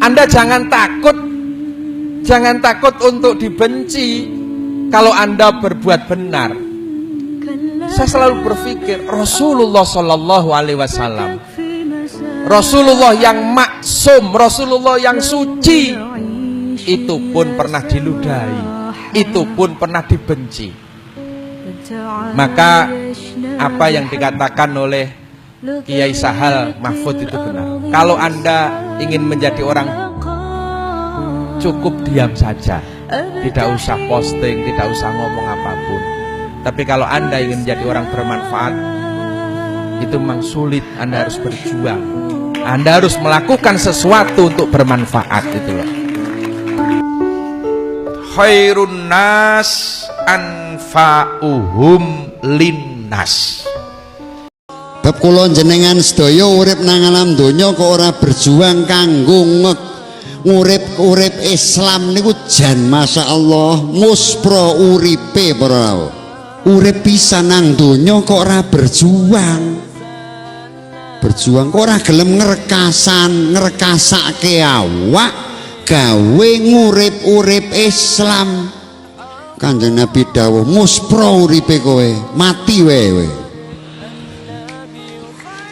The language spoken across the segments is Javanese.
Anda jangan takut untuk dibenci kalau Anda berbuat benar. Saya selalu berpikir Rasulullah Shallallahu Alaihi Wasallam, Rasulullah yang maksum, Rasulullah yang suci, itu pun pernah diludahi, itu pun pernah dibenci. Maka apa yang dikatakan oleh Kiai Sahal Mahfud itu benar. Kalau Anda ingin menjadi orang, cukup diam saja, tidak usah posting, tidak usah ngomong apapun. Tapi kalau Anda ingin menjadi orang bermanfaat, itu memang sulit. Anda harus berjuang, Anda harus melakukan sesuatu untuk bermanfaat. Itu loh. Khairun nas anfa'uhum linnas. Bab kula jenengan sedaya urip nang alam donya kok ora berjuang kanggo urip Islam niku jan masyaallah muspro uripe para urip pisan nang donya kok ora berjuang kok ora gelem ngrekasake awak gawe ngurip Islam. Kanjeng Nabi dawuh muspro uripe kowe mati wae.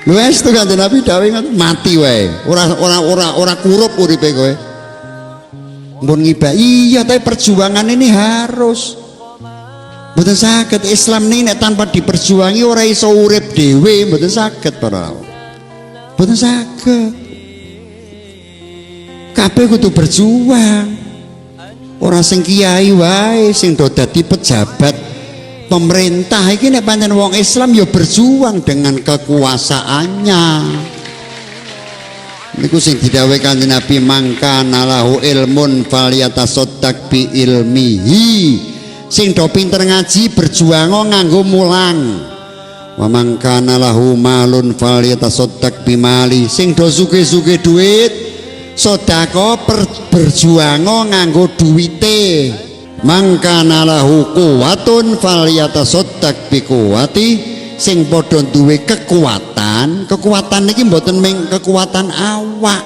Lho wis to Kanjeng Nabi dawuh mati wae. Ora kurup uripe kowe. Mun ngibah iya, tapi perjuangan ini harus. Mboten saged Islam ini nek tanpa diperjuangi ora iso urip dhewe, mboten saged para. Mboten saged. Kabeh kudu berjuang. Ora sing kiai wae sing do dadi pejabat pemerintah iki nek pancen wong Islam ya berjuang dengan kekuasaannya. Niku sing didhawuhi Kanjeng Nabi, mangka nalahu ilmun falyatasaddaq bi ilmihi. Sing do pinter ngaji berjuang nganggo mulang. Wa mangka nalahu malun falyatasaddaq bi mali. Sing do sugih-sugih duit sedekah berjuang nganggo duwite. Mangka nalahu kuwatun falyatasaddaq bi kuwati. Sing padha duwe kekuatan niki mboten mung kekuatan awak,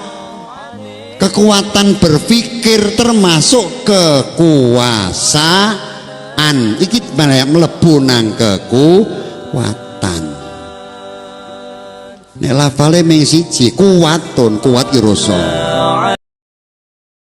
kekuatan berpikir termasuk kekuasaan iki mlebu nang kekuatan. Nek lafale mung siji kuwatun, kuwat ki rasa.